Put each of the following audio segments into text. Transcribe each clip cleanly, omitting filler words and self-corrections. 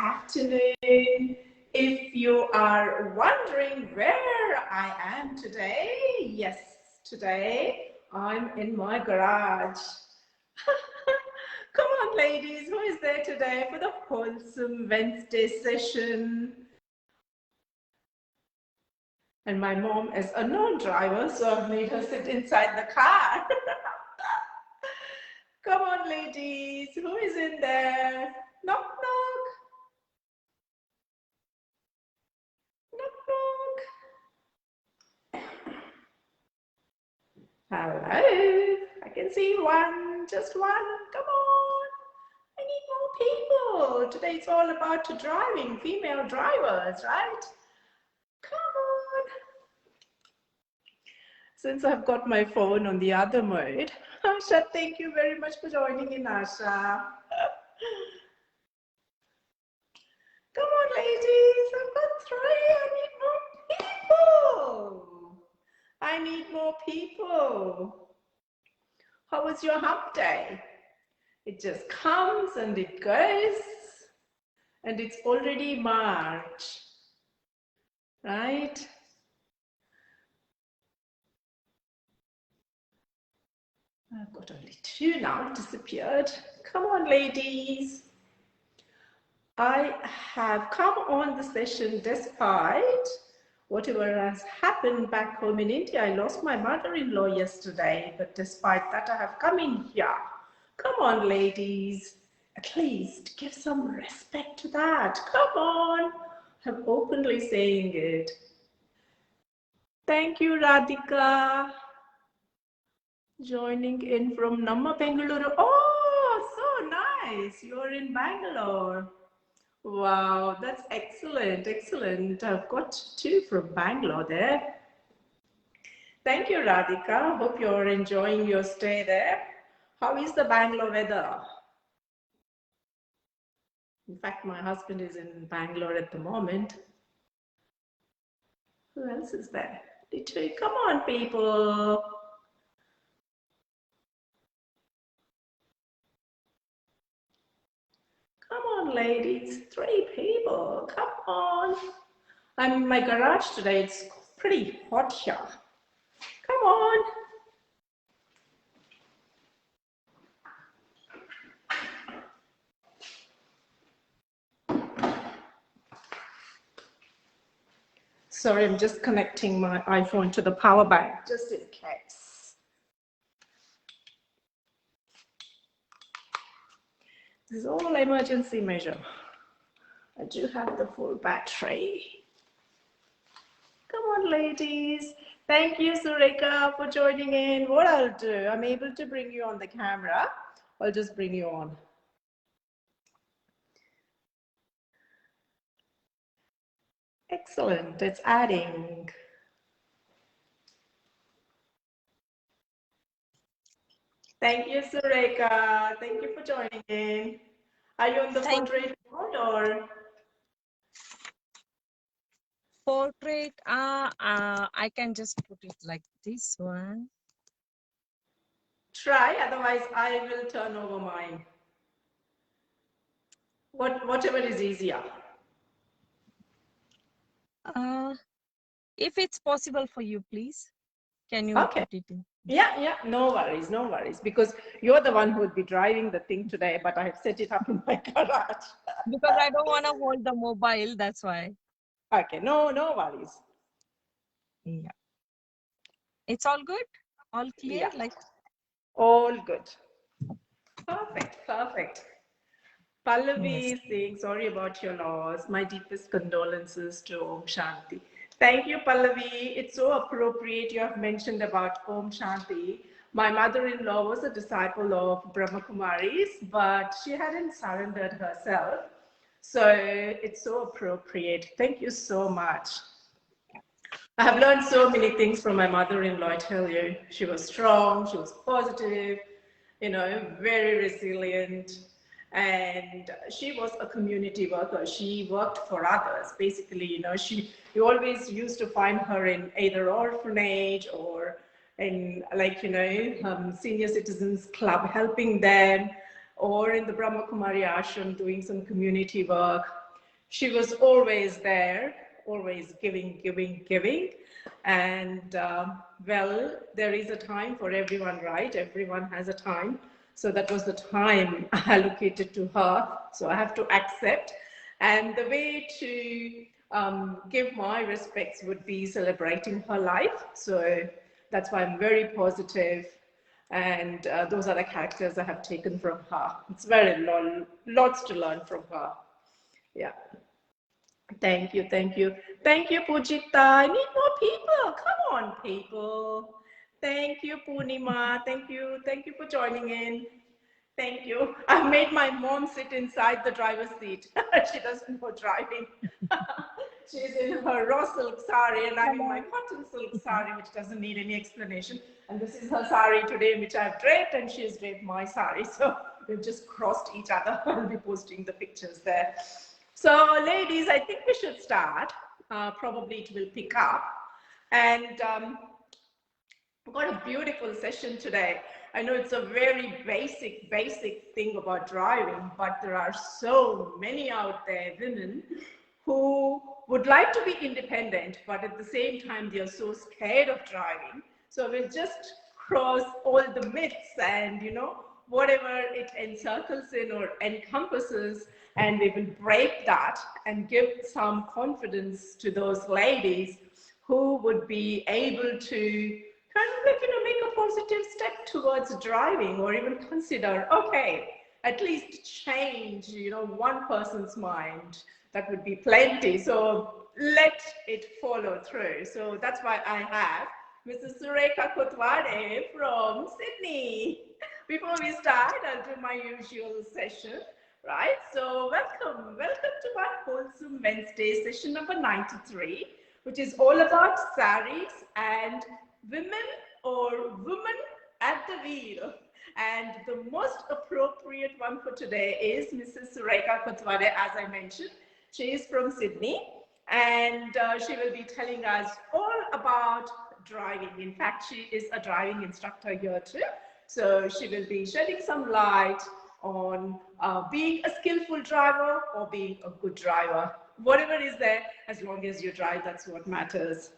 afternoon. If you are wondering where I am today, yes, today I'm in my garage. Come on, ladies, who is there today for the wholesome Wednesday session? And my mom is a non-driver, so I've made her sit inside the car. Come on, ladies, who is in there? Knock, knock. Knock, knock. Hello. I can see one, just one. Come on. I need more people. Today it's all about driving, female drivers, right? Come on. Since I've got my phone on the other mode, Asha, thank you very much for joining in, Asha. Come on, ladies. I've got three. I need more people. How was your hump day? It just comes and it goes. And it's already March, right? I've got only two now, disappeared. Come on, ladies. I have come on the session despite whatever has happened back home in India. I lost my mother-in-law yesterday, but despite that, I have come in here. Come on, ladies. At least give some respect to that. Come on. I'm openly saying it. Thank you, Radhika. Joining in from Namma, Bengaluru. Oh, so nice. You're in Bangalore. Wow, that's excellent, excellent. I've got two from Bangalore there. Thank you, Radhika. Hope you're enjoying your stay there. How is the Bangalore weather? In fact, my husband is in Bangalore at the moment. Who else is there? Come on, people. Come on, ladies. Three people. Come on. I'm in my garage today. It's pretty hot here. Come on. Sorry, I'm just connecting my iPhone to the power bank, just in case. This is all emergency measure. I do have the full battery. Come on, ladies. Thank you, Surekha, for joining in. What I'll do, I'm able to bring you on the camera. I'll just bring you on. Excellent, it's adding. Thank you, Surekha. Thank you for joining in. Are you on the portrait mode or? Portrait, I can just put it like this one. Try, otherwise I will turn over mine. Whatever is easier. If it's possible for you, please, can you put it in? Yeah, no worries, because you're the one who would be driving the thing today, but I have set it up in my garage. Because I don't want to hold the mobile, that's why. Okay, no worries. Yeah. It's all good? All clear? Yeah. Like all good. Perfect. Pallavi is saying, sorry about your loss. My deepest condolences to Om Shanti. Thank you, Pallavi. It's so appropriate you have mentioned about Om Shanti. My mother-in-law was a disciple of Brahma Kumaris, but she hadn't surrendered herself. So it's so appropriate. Thank you so much. I have learned so many things from my mother-in-law, I tell you. She was strong, she was positive, very resilient. And she was a community worker. She worked for others. Basically, you always used to find her in either orphanage or in senior citizens club, helping them, or in the Brahma Kumari ashram doing some community work. She was always there, always giving, giving, giving. And well, there is a time for everyone, right? Everyone has a time. So that was the time allocated to her. So I have to accept. And the way to give my respects would be celebrating her life. So that's why I'm very positive. And those are the characters I have taken from her. It's very lots to learn from her. Yeah. Thank you, thank you. Thank you, Pujita. I need more people. Come on, people. Thank you, Punima. Thank you for joining in. Thank you. I've made my mom sit inside the driver's seat. She doesn't know driving. She's in her raw silk sari and I'm in my cotton silk sari, which doesn't need any explanation. And this is her sari today, which I've draped, and she's draped my sari. So we've just crossed each other. I'll be posting the pictures there. So ladies, I think we should start. Probably it will pick up. And we've got a beautiful session today. I know it's a very basic thing about driving, but there are so many out there, women, who would like to be independent, but at the same time, they're so scared of driving. So we'll just cross all the myths and, you know, whatever it encircles in or encompasses, and we will break that and give some confidence to those ladies who would be able to kind of like, you know, make a positive step towards driving, or even consider, okay, at least change, you know, one person's mind. That would be plenty. So let it follow through. So that's why I have Mrs. Surekha Kothawade from Sydney. Before we start, I'll do my usual session, right? So welcome to our Wholesome Wednesday session number 93, which is all about sarees and women or women at the wheel. And the most appropriate one for today is Mrs. Surekha Kothawade, as I mentioned. She is from Sydney, and she will be telling us all about driving. In fact, she is a driving instructor here too. So she will be shedding some light on being a skillful driver or being a good driver. Whatever is there, as long as you drive, that's what matters.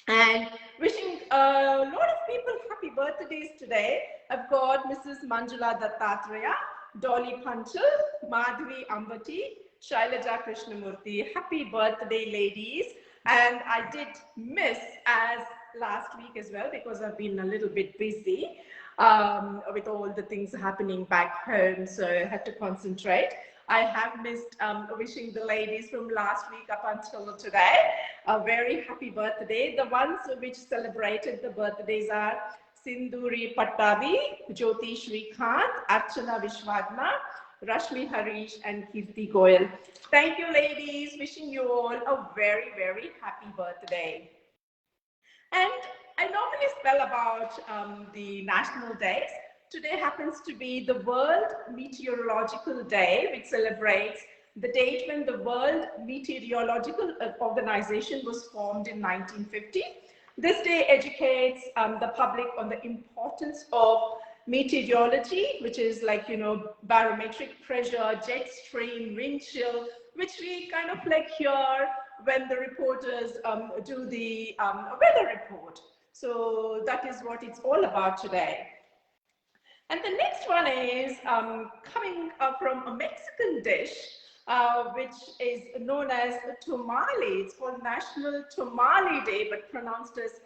And wishing a lot of people happy birthdays today. I've got Mrs. Manjula Dattatreya, Dolly Panchal, Madhvi Ambati, Shailaja Krishnamurthy. Happy birthday, ladies. And I did miss as last week as well, because I've been a little bit busy with all the things happening back home. So I had to concentrate. I have missed wishing the ladies from last week up until today a very happy birthday. The ones which celebrated the birthdays are Sinduri Pattavi, Jyoti Shrikant, Archana Vishwadna, Rashmi Harish, and Kirti Goyal. Thank you, ladies. Wishing you all a very, very happy birthday. And I normally spell about the national days. Today happens to be the World Meteorological Day, which celebrates the date when the World Meteorological Organization was formed in 1950. This day educates the public on the importance of meteorology, which is like, you know, barometric pressure, jet stream, wind chill, which we kind of like hear when the reporters do the weather report. So that is what it's all about today. And the next one is coming from a Mexican dish, which is known as tamale. It's called National Tamale Day, but pronounced as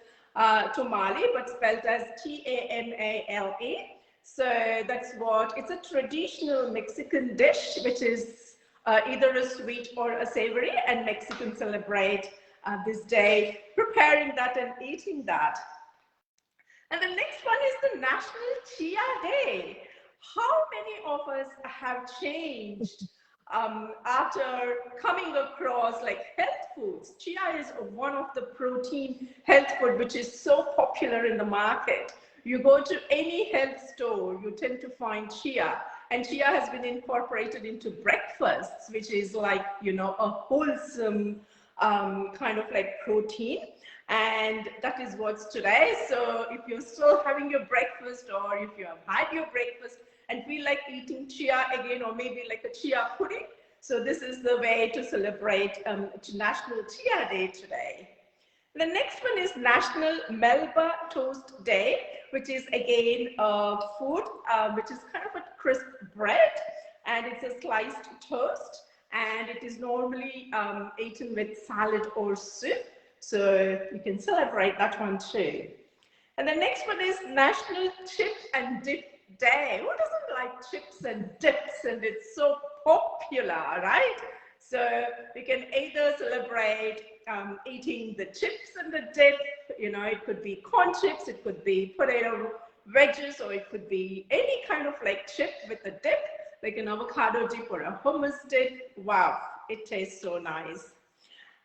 tamale, but spelled as T-A-M-A-L-E. So that's what, it's a traditional Mexican dish, which is either a sweet or a savory, and Mexicans celebrate this day, preparing that and eating that. And the next one is the National Chia Day. How many of us have changed after coming across like health foods? Chia is one of the protein health food which is so popular in the market. You go to any health store, you tend to find chia. And chia has been incorporated into breakfasts, which is like, you know, a wholesome kind of like protein. And that is what's today. So if you're still having your breakfast, or if you have had your breakfast and feel like eating chia again, or maybe like a chia pudding, So this is the way to celebrate National Chia Day today. The next one is National Melba Toast Day, which is again food, which is kind of a crisp bread, and it's a sliced toast, and it is normally eaten with salad or soup. So you can celebrate that one too. And the next one is National Chip and Dip Day. Who doesn't like chips and dips? And it's so popular, right? So we can either celebrate eating the chips and the dip. You know, it could be corn chips, it could be potato wedges, or it could be any kind of like chip with a dip, like an avocado dip or a hummus dip. Wow, it tastes so nice.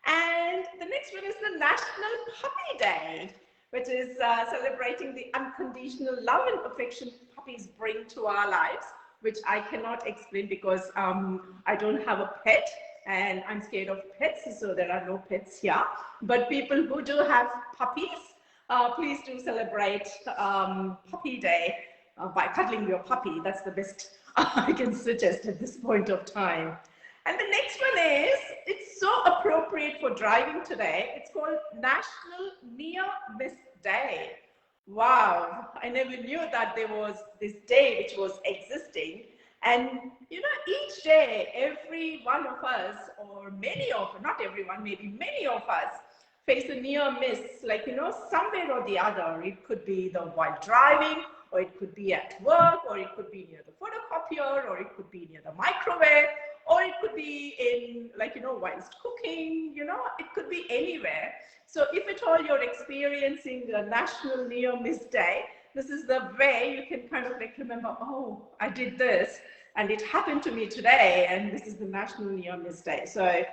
And the next one is the National Puppy Day, which is celebrating the unconditional love and affection puppies bring to our lives, which I cannot explain because I don't have a pet and I'm scared of pets, so there are no pets here. But people who do have puppies, please do celebrate Puppy Day by cuddling your puppy. That's the best I can suggest at this point of time. And the next one is, it's so appropriate for driving today. It's called National Near Miss Day. Wow, I never knew that there was this day which was existing. And you know, each day, every one of us, or many of, not everyone, maybe many of us, face a near miss, like, you know, somewhere or the other. It could be the while driving, or it could be at work, or it could be near the photocopier, or it could be near the microwave, or it could be in, like, you know, whilst cooking, you know, it could be anywhere. So if at all you're experiencing a National Near Miss Day, this is the way you can kind of like remember, oh, I did this and it happened to me today, and this is the National Near Miss Day. So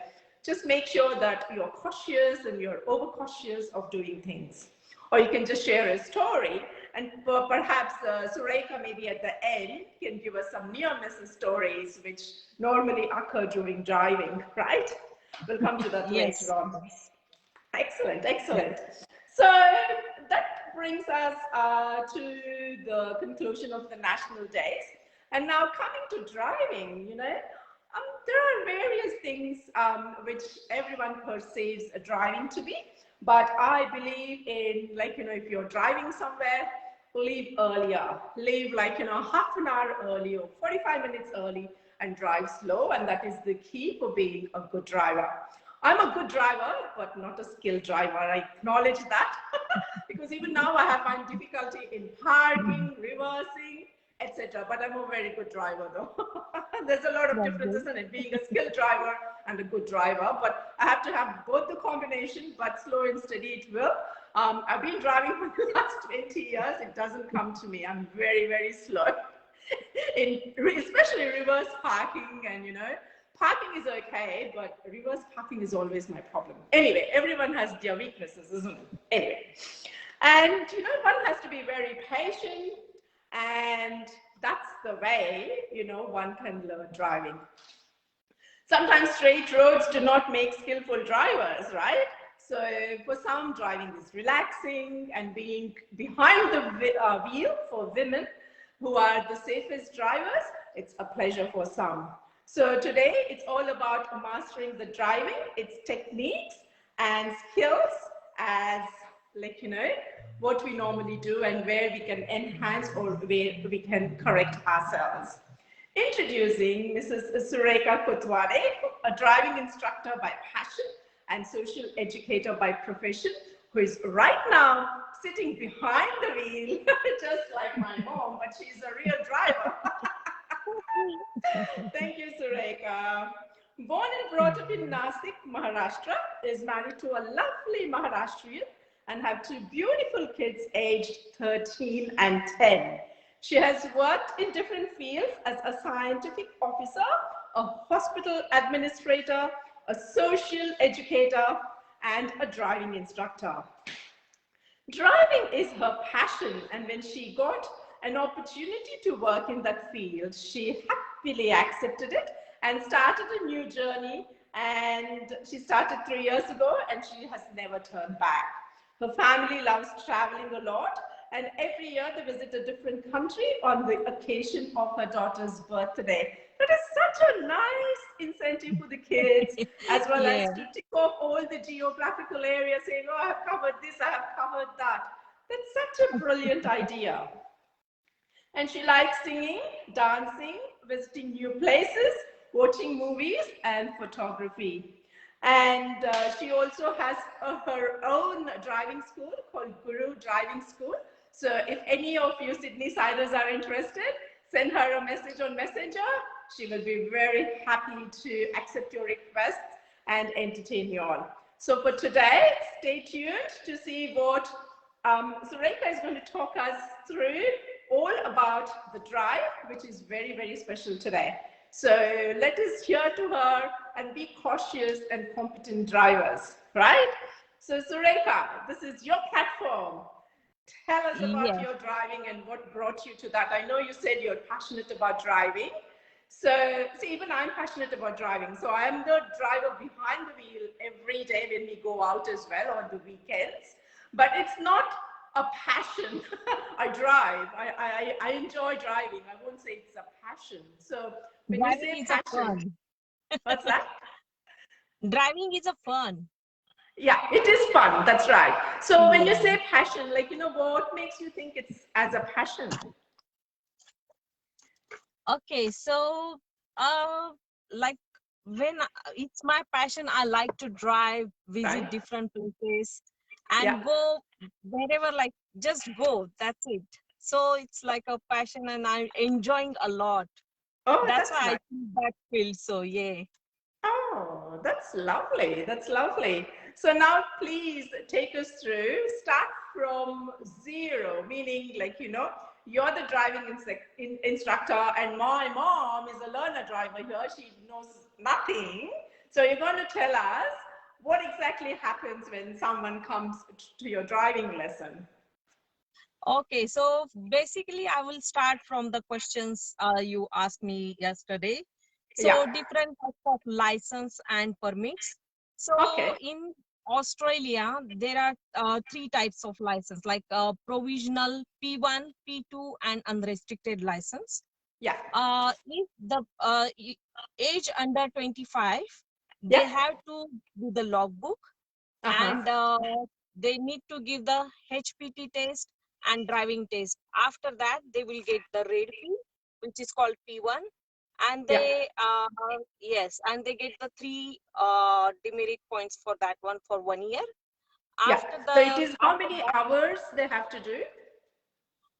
just make sure that you're cautious and you're overcautious of doing things. Or you can just share a story, and perhaps Surekha maybe at the end can give us some near miss stories which normally occur during driving, right? We'll come to that Yes. later on. Excellent, excellent. So that brings us to the conclusion of the national days. And now coming to driving, you know, there are various things which everyone perceives driving to be, but I believe in, like, you know, if you're driving somewhere, leave earlier, leave like, you know, half an hour early or 45 minutes early and drive slow. And that is the key for being a good driver. I'm a good driver, but not a skilled driver. I acknowledge that because even now I have found difficulty in parking, reversing, etc. But I'm a very good driver though. There's a lot of differences in it, being a skilled driver and a good driver, but I have to have both the combination, but slow and steady it will. I've been driving for the last 20 years. It doesn't come to me. I'm very, very slow, especially reverse parking, and, you know, parking is okay, but reverse parking is always my problem. Anyway, everyone has their weaknesses, isn't it? Anyway, and, you know, one has to be very patient, and that's the way, you know, one can learn driving. Sometimes straight roads do not make skillful drivers, right? So for some, driving is relaxing, and being behind the wheel for women who are the safest drivers, it's a pleasure for some. So today it's all about mastering the driving, its techniques and skills, as, like, you know, what we normally do and where we can enhance or where we can correct ourselves. Introducing Mrs. Surekha Kothawade, a driving instructor by passion and social educator by profession, who is right now sitting behind the wheel, just like my mom, but she's a real driver. Thank you, Surekha. Born and brought up in Nashik, Maharashtra, is married to a lovely Maharashtrian and have two beautiful kids aged 13 and 10. She has worked in different fields as a scientific officer, a hospital administrator, a social educator, and a driving instructor. Driving is her passion, and when she got an opportunity to work in that field, she happily accepted it and started a new journey. And she started 3 years ago, and she has never turned back. Her family loves traveling a lot, and every year they visit a different country on the occasion of her daughter's birthday. It is such a nice incentive for the kids, as well Yeah. as to tick off all the geographical areas, saying, oh, I have covered this, I have covered that. That's such a brilliant idea. And she likes singing, dancing, visiting new places, watching movies, and photography. And she also has her own driving school called Guru Driving School. So if any of you Sydney siders are interested, send her a message on Messenger. She will be very happy to accept your requests and entertain you all. So for today, stay tuned to see what Surekha is going to talk us through all about the drive, which is very, very special today. So let us hear to her and be cautious and competent drivers, right? So Surekha, this is your platform. Tell us about Yes. your driving and what brought you to that. I know you said you're passionate about driving. So, see, even I'm passionate about driving. So I'm the driver behind the wheel every day when we go out as well on the weekends. But it's not a passion. I drive. I enjoy driving. I won't say it's a passion. So when you Driving say is a passion, fun. what's that? Driving is a fun. Yeah, it is fun. That's right. So when you Yeah. say passion, like, what makes you think it's as a passion? Okay, so like it's my passion, I like to drive, visit Right? different places, Yeah. and go wherever, like just go. That's it. So it's like a passion, and I'm enjoying a lot. Oh, That's that's why I nice. choose that field. So yeah. Oh, that's lovely. That's lovely. So now please take us through. Start from zero, meaning like, you're the driving instructor and my mom is a learner driver here. She knows nothing. So you're going to tell us what exactly happens when someone comes to your driving lesson. Okay, so basically, I will start from the questions you asked me yesterday. So, Yeah. different types of license and permits. So, Okay. in Australia, there are three types of license, like provisional, P1, P2, and unrestricted license. Yeah. If the age under 25, they Yeah. have to do the logbook, Uh-huh. and they need to give the HPT test and driving test. After that, they will get the red P, which is called P1, and Yeah. they yes, and they get the three demerit points for that one for 1 year. Yeah. After So it is how after many that, hours they have to do?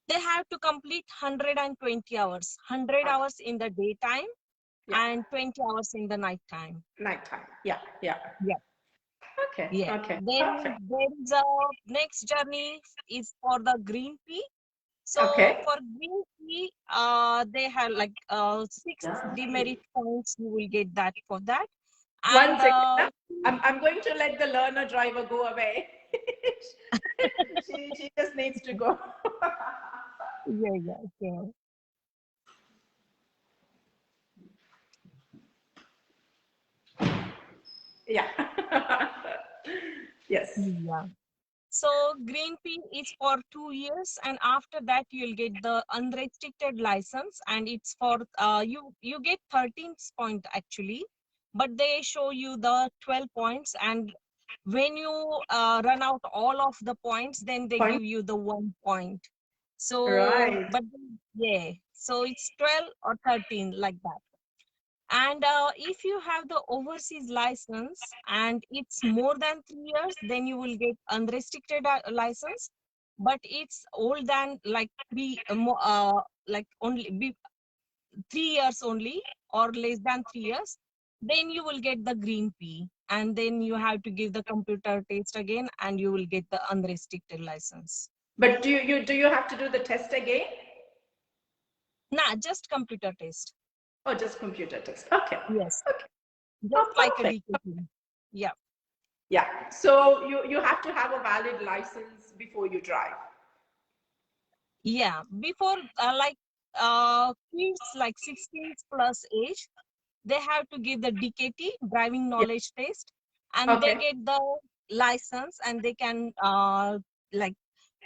they have to complete 120 hours, 100 Okay. hours in the daytime Yeah. and 20 hours in the night time. Nighttime. Yeah. Yeah. Yeah. Okay. Yeah. Okay. Then Perfect. there is a next journey is for the green P. So Okay. for green P, they have like six demerit points. You will get that for that, One and second. I'm going to let the learner driver go away. She just needs to go. yeah, yeah, yeah, Yeah. Yes. yeah. So green P is for 2 years, and after that you'll get the unrestricted license, and it's for you get 13 point actually, but they show you the 12 points, and when you run out all of the points, then they Point. give you the 1 point. So, Right. but yeah, so it's 12 or 13 like that. And if you have the overseas license and it's more than 3 years, then you will get unrestricted license. But it's old than like like only 3 years only or less than 3 years, then you will get the green P. And then you have to give the computer test again, and you will get the unrestricted license. But do you have to do the test again? Nah, just computer test. Or just computer test? Okay. Yes, Okay. just Oh, like a perfect. DKT. Yeah. Yeah. So you have to have a valid license before you drive. Yeah, before kids like 16 plus age, they have to give the DKT, driving Yeah. knowledge test, and they Okay. get the license, and they can like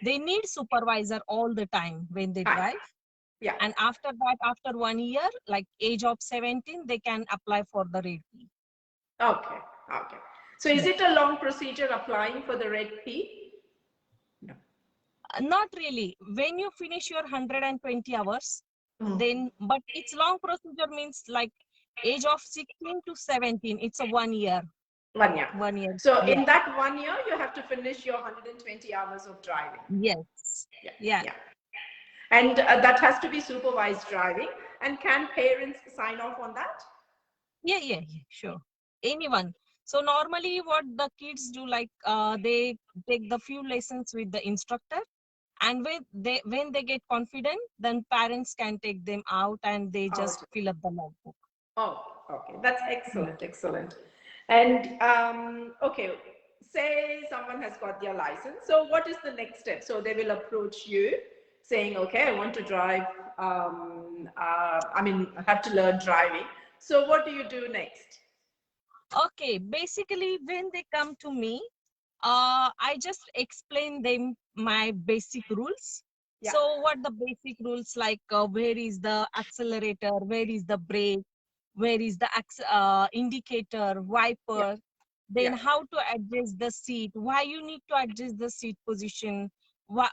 they need supervisor all the time when they Fine. drive. Yeah. And after that, after 1 year, like age of 17, they can apply for the Red P. Okay. Okay. So is Yeah. it a long procedure applying for the Red P? No. Not really. When you finish your 120 hours, Mm. then, but it's long procedure means like age of 16 to 17. It's a 1 year. 1 year. 1 year. So Yeah. in that 1 year, you have to finish your 120 hours of driving. Yes. Yeah. Yeah. Yeah. And that has to be supervised driving. And can parents sign off on that? Yeah, sure. Anyone. So normally what the kids do, like they take the few lessons with the instructor, and when they get confident, then parents can take them out and they just Out. fill up the logbook. Oh, okay. That's Yeah. excellent. Excellent. And okay, say someone has got their license. So what is the next step? So they will approach you saying, okay, I want to drive. I have to learn driving. So what do you do next? Okay, basically when they come to me, I just explain them my basic rules. Yeah. So what the basic rules, like where is the accelerator, where is the brake, where is the indicator, Yeah. wiper, then Yeah. how to adjust the seat, why you need to adjust the seat position, why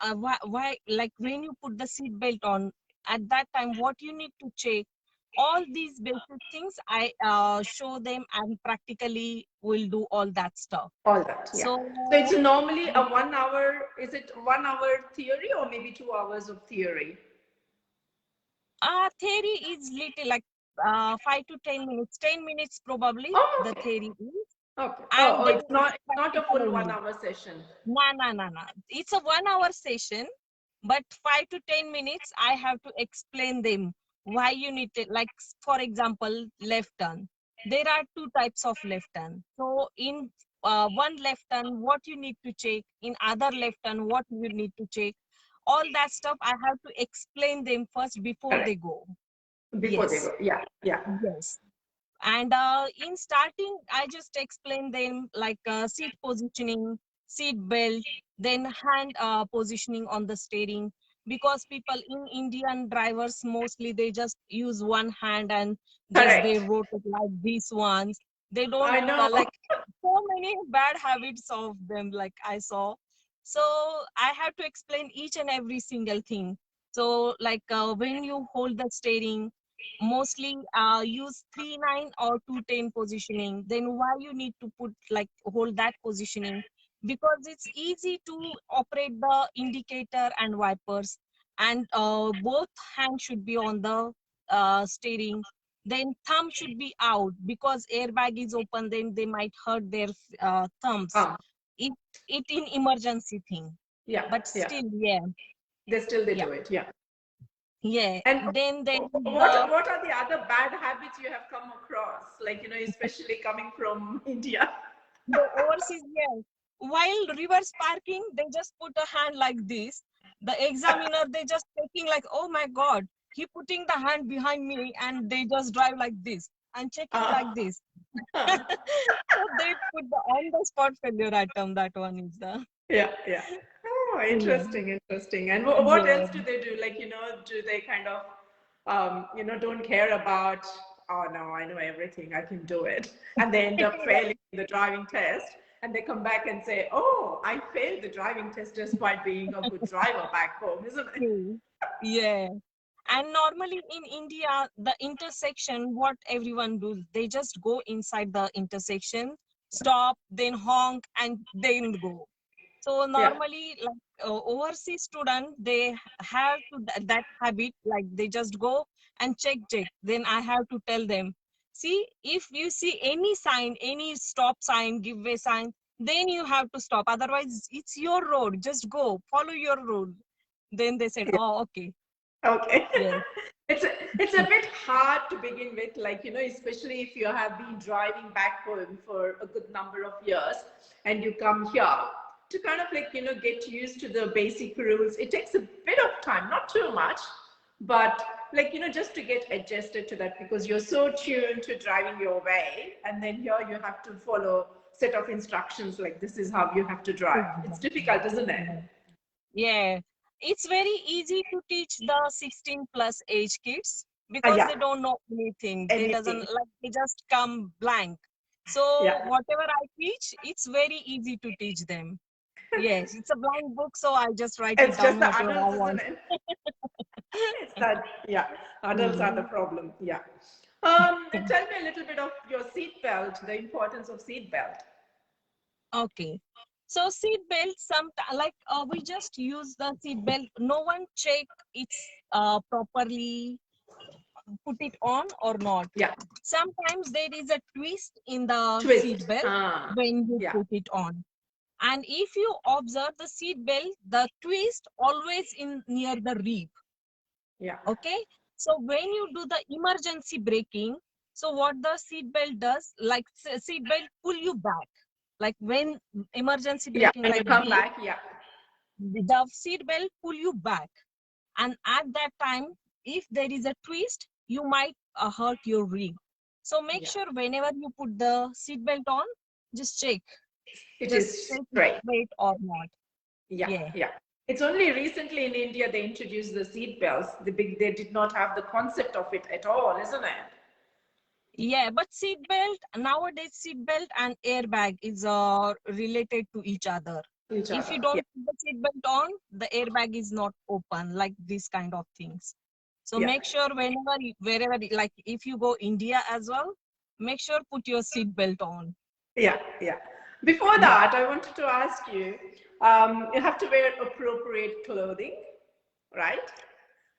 like when you put the seat belt on, at that time what you need to check. All these basic things I show them, and practically will do all that stuff. All that. Yeah. So it's So normally a 1 hour. Is it 1 hour theory or maybe 2 hours of theory? theory is little like 5 to 10 minutes. 10 minutes probably Oh, the okay. theory is, Okay. Oh, and oh, then it's it's not a practical full one only. hour session. No. It's a 1 hour session, but 5 to 10 minutes I have to explain them why you need to, like for example, left turn. There are two types of left turn. So in one left turn, what you need to check. In other left turn, what you need to check. All that stuff I have to explain them first before Correct. they go. Before they Yes. go. Yeah. Yeah. Yes. And in starting, I just explain them like seat positioning, seat belt, then hand positioning on the steering. Because people in Indian drivers mostly they just use one hand and just they Correct. rotate like these ones. They don't I know. like so many bad habits of them. Like I saw, so I have to explain each and every single thing. So like when you hold the steering, mostly use 3-9 or 2-10 positioning. Then why you need to put like hold that positioning? Because it's easy to operate the indicator and wipers, and both hands should be on the steering. Then thumb should be out, because airbag is open, then they might hurt their thumbs. Um, it it in emergency thing, yeah. but Yeah. still, yeah. They Yeah. do it. Yeah. Yeah, And then the what are the other bad habits you have come across? Like, especially coming from India. the overseas, yes. While reverse parking, they just put a hand like this. The examiner, they just taking like, oh my God, he putting the hand behind me, and they just drive like this and checking Uh, like this. uh, So they put the on the spot failure item. That one is the yeah. Yeah. Oh, yeah. interesting. Interesting. And what Yeah. else do they do? Like, do they kind of, don't care about, oh no, I know everything, I can do it. And they end up failing the driving test. And they come back and say, oh, I failed the driving test despite being a good driver back home, isn't it? True. Yeah. And normally in India, the intersection, what everyone does, they just go inside the intersection, stop, then honk, and then go. So Yeah. normally, like overseas student, they have to that habit, like they just go and check. Then I have to tell them, see, if you see any sign, any stop sign, give way sign, then you have to stop. Otherwise, it's your road. Just go, follow your road. Then they said, oh, okay, Okay. yes. It's a bit hard to begin with, like, especially if you have been driving back home for a good number of years and you come here to kind of like, get used to the basic rules. It takes a bit of time, not too much, but like, just to get adjusted to that because you're so tuned to driving your way. And then here you have to follow set of instructions like this is how you have to drive. It's difficult, isn't it? Yeah. It's very easy to teach the 16 plus age kids because Yeah, they don't know anything. They doesn't anything. like, they just come blank. So Yeah, whatever I teach, it's very easy to teach them. Yes, it's a blank book, so I just write it it's just down the whatever I adults, isn't want. it? It's that, yeah, adults are Mm. the problem. Yeah. Tell me a little bit of your seat belt, the importance of seat belt. Okay. So seat belt, some like we just use the seat belt. No one check it's properly put it on or not. Yeah, Sometimes there is a twist in the seat twist. belt when you Yeah, put it on. And if you observe the seat belt, the twist always in near the rib. yeah, Okay. So when you do the emergency braking, so what the seat belt does, like seat belt pull you back. Like when emergency yeah. braking, When you like come this, back, yeah, the seat belt pull you back. And at that time, if there is a twist, you might hurt your rib. So make yeah. sure whenever you put the seat belt on, just check, It just is check it's straight. straight or not. Yeah, Yeah. yeah. It's only recently in India they introduced the seat belts. They did not have the concept of it at all, isn't it? Yeah, but seat belt nowadays, seat belt and airbag is related to each other. Each If you other. Yeah, don't put the seat belt on, the airbag is not open, like this kind of things. So yeah, make sure whenever, wherever, like if you go India as well, make sure put your seat belt on. yeah, yeah. Before Yeah. that, I wanted to ask you, you have to wear appropriate clothing, right,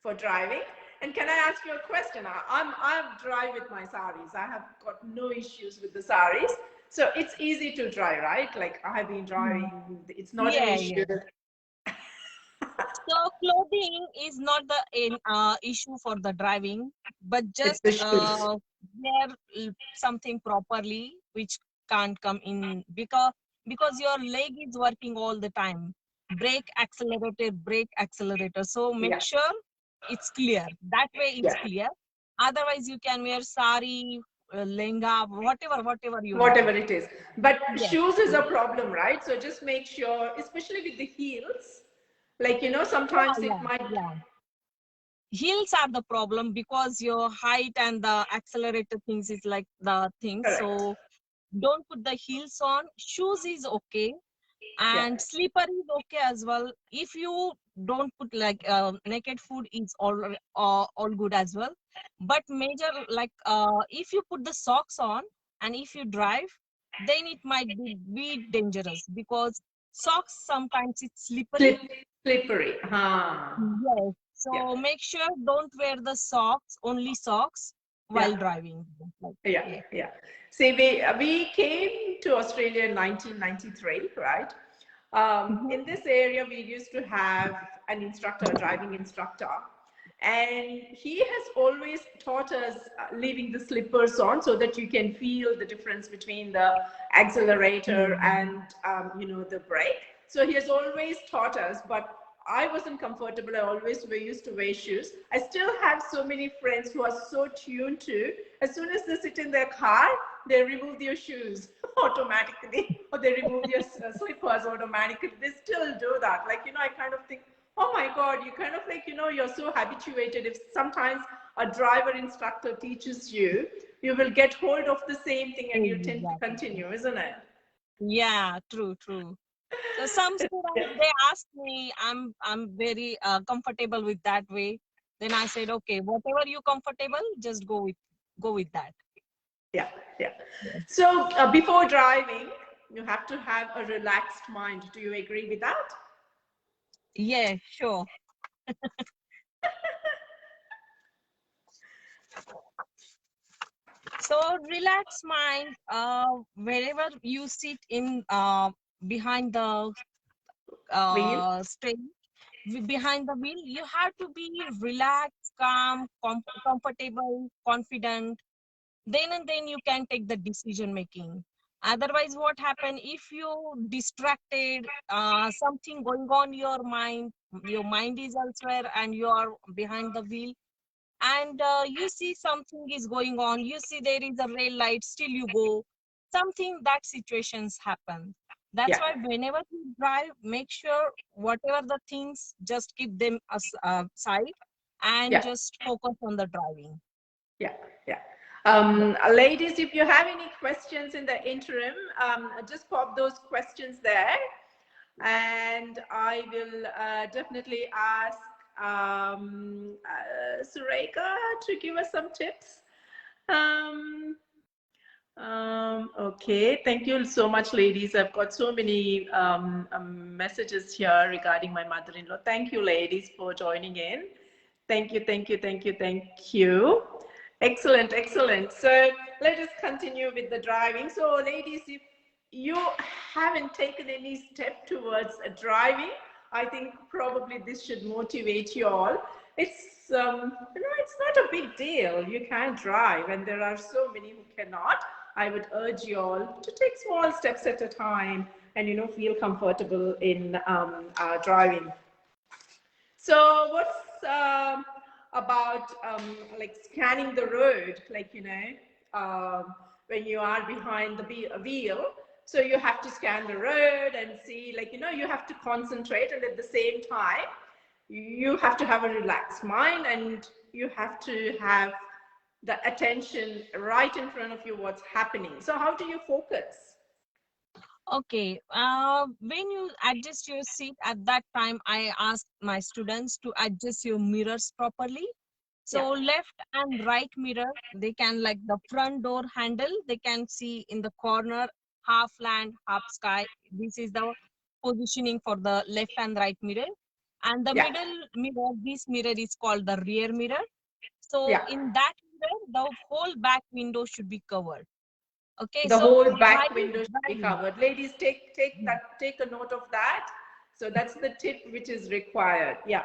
for driving. And can I ask you a question? I drive with my saris. I have got no issues with the saris. So it's easy to drive, right? Like I have been Mm. driving. It's not an Yeah, issue. yeah. So clothing is not the issue for the driving, but It's just the shoes. wear something properly, which can't come in because your leg is working all the time. Brake accelerator. So make Yeah, sure it's clear. That way it's yeah. clear. Otherwise, you can wear sari, lenga, whatever you Whatever like. it is. But Yes. shoes is Yes. a problem, right? So just make sure, especially with the heels, like, Yeah, sometimes it yeah, might, yeah. Heels are the problem because your height and the accelerator things is like the things. correct. So don't put the heels on. Shoes is okay, Yeah. and slipper is okay as well. If you don't put like naked foot is all good as well. But major like if you put the socks on and if you drive, then it might be dangerous because socks sometimes it's slippery. Slip, slippery. Huh. Yes. Yeah. So make sure don't wear the socks, only socks Yeah. while driving. Like, Yeah. yeah. Yeah. See, we came to Australia in 1993, right? Mhm. In this area, we used to have an instructor, a driving instructor, and he has always taught us leaving the slippers on so that you can feel the difference between the accelerator Mm. and the brake. So he has always taught us, but I wasn't comfortable. I always used to wear shoes. I still have so many friends who are so tuned to, as soon as they sit in their car, they remove their shoes automatically, or they remove their slippers automatically. They still do that. Like, I kind of think, oh my God, you kind of like, you're so habituated. If sometimes a driver instructor teaches you, you will get hold of the same thing and you tend to Exactly. continue, isn't it? Yeah, true, true. So some Yeah. students they ask me, I'm very comfortable with that way. Then I said, okay, whatever you comfortable, just go with that. Yeah, yeah. Yeah, So before driving, you have to have a relaxed mind. Do you agree with that? yeah, sure. So relax mind. Wherever you sit in behind the Wheel? stay behind the wheel, you have to be relaxed, calm, comfortable, confident. Then and then you can take the decision making. Otherwise, what happen if you distracted, something going on your mind is elsewhere, and you are behind the wheel, and you see something is going on. You see there is a red light, still you go. Something that situations happen. That's Yeah, why whenever you drive, make sure whatever the things, just keep them aside and yeah, just focus on the driving. yeah, yeah. Ladies, if you have any questions in the interim, just pop those questions there, and I will definitely ask Surekha to give us some tips. Um, okay, thank you so much, ladies. I've got so many messages here regarding my mother-in-law. Thank you, ladies, for joining in. Thank you, thank you, thank you, thank you. Excellent, excellent. So let us continue with the driving. So, ladies, if you haven't taken any step towards driving, I think probably this should motivate you all. It's it's not a big deal. You can drive, and there are so many who cannot. I would urge you all to take small steps at a time, and feel comfortable in driving. So what's about like scanning the road, like when you are behind the wheel, so you have to scan the road and see, like you have to concentrate, and at the same time you have to have a relaxed mind, and you have to have the attention right in front of you what's happening. So how do you focus? Okay, when you adjust your seat at that time, I ask my students to adjust your mirrors properly. Yeah, So left and right mirror, they can, like the front door handle, they can see in the corner, half land, half sky. This is the positioning for the left and right mirror. And the yeah, middle mirror, this mirror is called the rear mirror. So yeah. in that mirror, the whole back window should be covered. Okay, The so whole while back window should be driving, covered. Ladies, take a note of that. So that's the tip which is required. Yeah.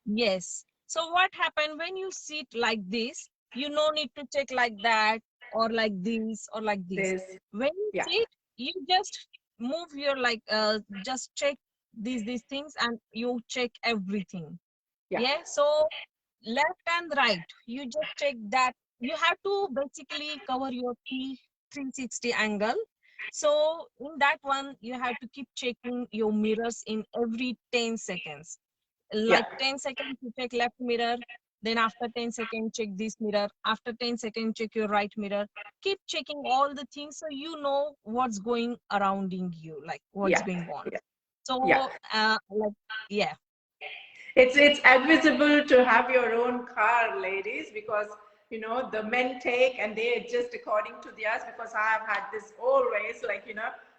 yes. So what happened when you sit like this? You no need to check like that or like this or like this. This. When you Yeah. sit, you just move your, like just check these things and you check everything. Yeah. Yeah. So left and right, you just check that. You have to basically cover your 360 angle. So in that one, you have to keep checking your mirrors in every 10 seconds, Yeah. like 10 seconds you check left mirror, then after 10 seconds check this mirror, after 10 seconds check your right mirror. Keep checking all the things so you know what's going around in you, like what's Yeah. going on. Yeah. Yeah. So like, yeah. It's advisable to have your own car, ladies, because the men take and they adjust according to theirs. Because I have had this always, like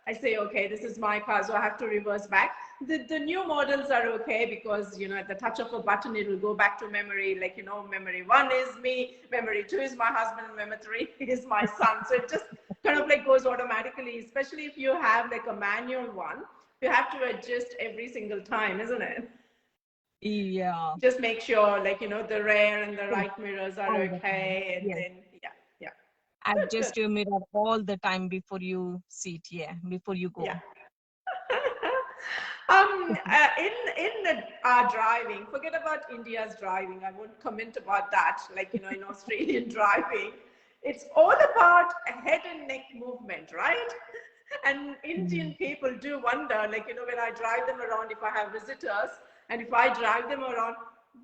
I say, okay, this is my car, so I have to reverse back. The new models are okay, because at the touch of a button it will go back to memory. Like memory one is me, memory two is my husband, memory three is my son. So it just kind of like goes automatically. Especially if you have like a manual one, you have to adjust every single time, isn't it? Yeah. Just make sure, like the rear and the Yes, right mirrors are all the time. okay, and Yes. then yeah, yeah, good, good, Adjust your mirror all the time before you sit, yeah, before you yeah. go. In driving, forget about India's driving. I won't comment about that. Like in Australian driving, it's all about head and neck movement, right? And Indian Mm. people do wonder, like when I drive them around, if I have visitors, and if I drive them around,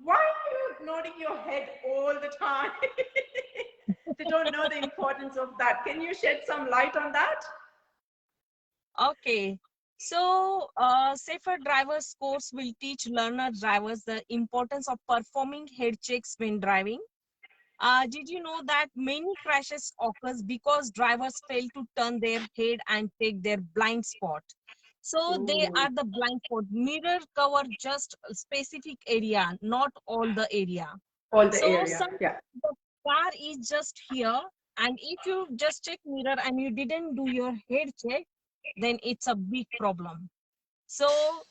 why are you nodding your head all the time? They don't know the importance of that. Can you shed some light on that? Okay. So, Safer Drivers course will teach learner drivers the importance of performing head checks when driving. Did you know that many crashes occurs because drivers fail to turn their head and take their blind spot? So they Ooh, are the blind spot. Mirror cover just a specific area, not all the area. all the So area. some Yeah, the car is just here, and if you just check mirror and you didn't do your head check, then it's a big problem. So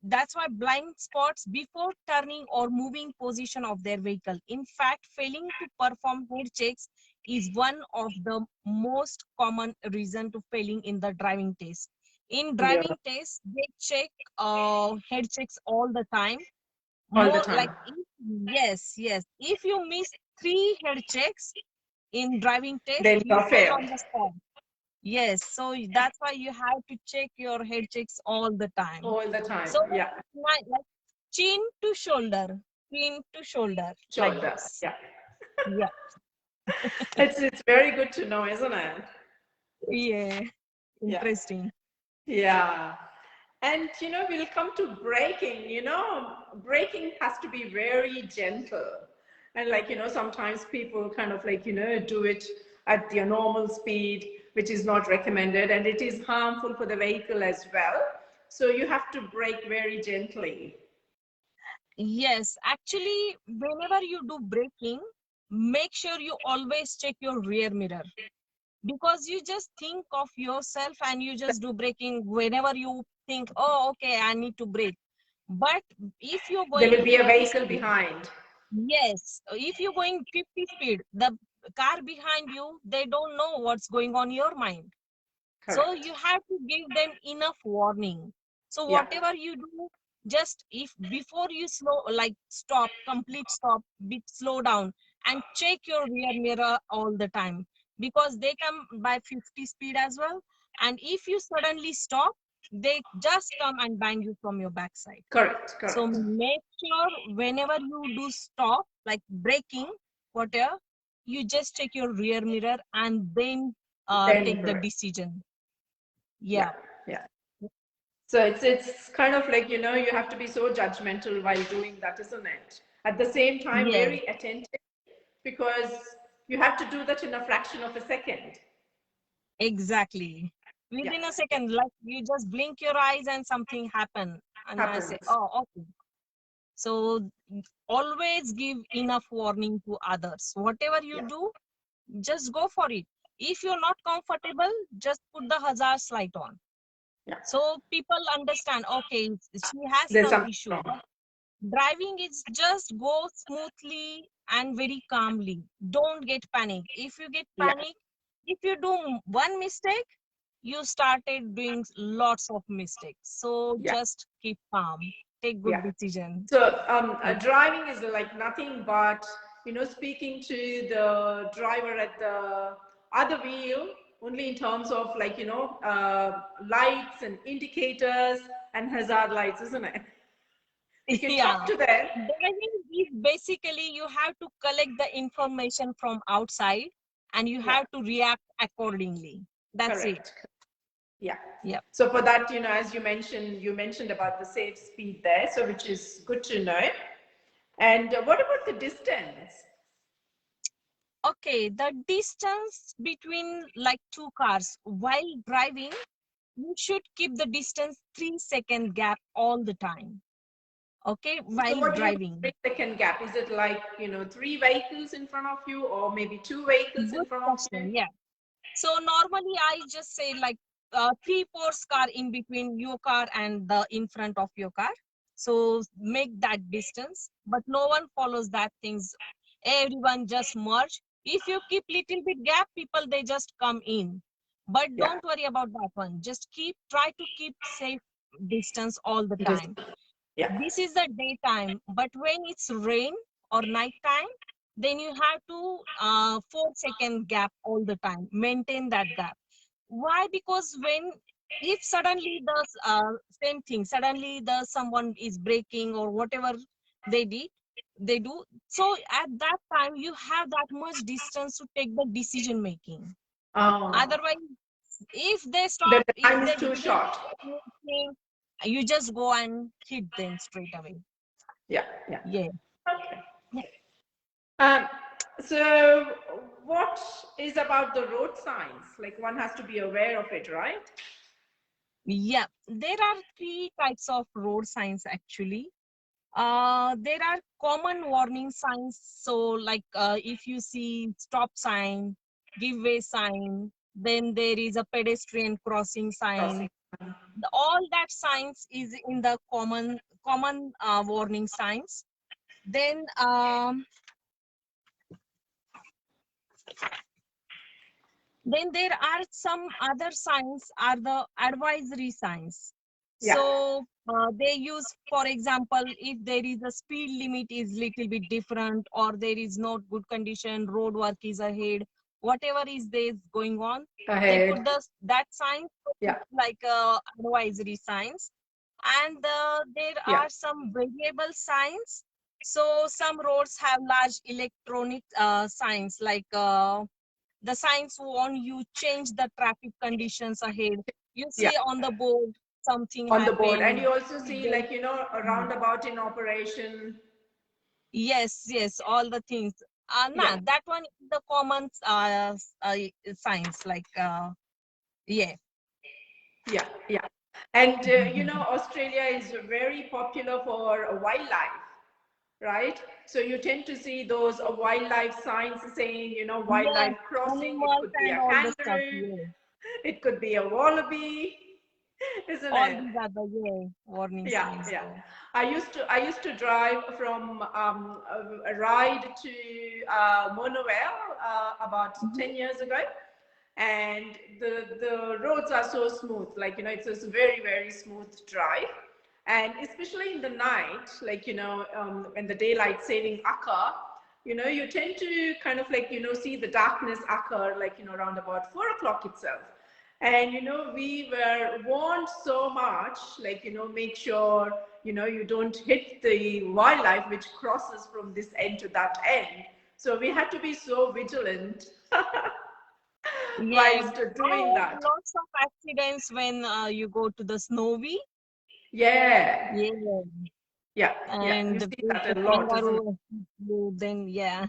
that's why blind spots before turning or moving position of their vehicle. In fact, failing to perform head checks is one of the most common reason to failing in the driving test. In yeah, driving tests, they check head checks all the time. all the More time. like yes, yes. If you miss 3 head checks in driving test, Then you you're fail failed. on the spot. Yes, so that's why you have to check your head checks all the time. All the time. So Yeah. like chin to shoulder, chin to shoulder, like Shoulder. this. Yeah. Yeah, It's very good to know, isn't it? yeah, Yeah. interesting. Yeah. And we'll come to braking. Braking has to be very gentle. And like, sometimes people kind of like, do it at their normal speed, which is not recommended, and it is harmful for the vehicle as well. So you have to brake very gently. Yes, actually, whenever you do braking, make sure you always check your rear mirror, because you just think of yourself and you just do braking whenever you think, oh, okay, I need to brake. But if you're There will going be a 50 vehicle speed, behind. yes, if you're going 50 speed, the car behind you, they don't know what's going on your mind. So Correct. you have to give them enough warning. So Yeah. whatever you do, just if before you slow, like stop, complete stop, bit slow down and check your rear mirror all the time, because they come by 50 speed as well. And if you suddenly stop, they just come and bang you from your backside. Correct. So Correct. make sure whenever you do stop, like braking, whatever, you just check your rear mirror and then Then take the correct. decision. Yeah. Yeah. Yeah. So it's kind of like, you have to be so judgmental while doing that, isn't it? At the same time, Yes, very attentive, because you have to do that in a fraction of a second. exactly. Yeah, Within a yeah, second, like you just blink your eyes and something happen. And I say, happens. oh, okay. So always give enough warning to others. Whatever you Yeah, do, just go for it. If you're not comfortable, just put the hazard light on. yeah. So people understand, okay, she has There's some something issue. wrong. Driving is just go smoothly and very calmly. Don't get panic. If you get Yeah, panic, if you do one mistake, you started doing lots of mistakes. So yeah, just keep calm. Take good yeah. decision. So Yeah. driving is like nothing but, speaking to the driver at the other wheel, only in terms of like, lights and indicators and hazard lights, isn't it? You can talk Yeah. to them. Driving is basically you have to collect the information from outside and you Yeah, have to react accordingly. That's it. correct. Yeah. Yep. So for that, as you mentioned about the safe speed there, so which is good to know. And what about the distance? Okay, the distance between like two cars while driving, you should keep the distance 3 second gap all the time. Okay, So while what do you mean driving. 3 second gap? Is it like, three vehicles in front of you, or maybe two vehicles in Good front of you? question. Yeah. So normally I just say like three-fourths car in between your car and the in front of your car. So make that distance, but no one follows that things. Everyone just merge. If you keep little bit gap, people they just come in. But Yeah. don't worry about that one. Just try to keep safe distance all the Just, time. yeah. This is the daytime, but when it's rain or nighttime, then you have to 4 second gap all the time. Maintain that gap. Why? Because when if suddenly the same thing, suddenly the someone is breaking or whatever they did, they do. So at that time, you have that much distance to take the decision making. Oh, Otherwise, if they the stop, if time is they too didn't short. do anything, you just go and hit them straight away. Yeah, yeah. Yeah. Okay. Yeah. Um, so what is about the road signs? Like one has to be aware of it, right? Yeah. There are three types of road signs actually. There are common warning signs. So, like if you see stop sign, give way sign, then there is a pedestrian crossing Crossing. sign. All that signs is in the common warning signs. Then Then there are some other signs are the advisory signs. Yeah. So they use, for example, if there is a speed limit is little bit different or there is not good condition, road work is ahead, whatever is there going on, they put Ahead. that sign, Yeah. like advisory signs. And there Yeah. are some variable signs. So some roads have large electronic signs, like the signs warn you change the traffic conditions ahead. You Yeah. see on the board something On the board. And happened. you also see, Then, like, a roundabout in operation. yes, yes, all the things. Yeah. Nah, that one is the common signs, like yeah. Yeah. Yeah. And, Australia is very popular for wildlife, right? So you tend to see those wildlife signs saying, Yes, wildlife crossing. It animals could be and a all the stuff. kangaroo, Yeah, it could be a wallaby, isn't all it? these are the, yeah, warning Yeah, signs yeah. there. I used to drive from a ride to Monowell about Mhm. 10 years ago, and the roads are so smooth. Like, it's a very, very smooth drive, and especially in the night, like, when the daylight saving occur, you tend to kind of, like, see the darkness occur, like, around about 4 o'clock itself. And, we were warned so much, like, make sure, you don't hit the wildlife which crosses from this end to that end. So we had to be so vigilant Yeah, whilst I doing have that. lots of accidents when you go to the snowy. Yeah, Yeah, yeah, yeah. You and see if the that a lot, isn't it? kangaroo, then yeah,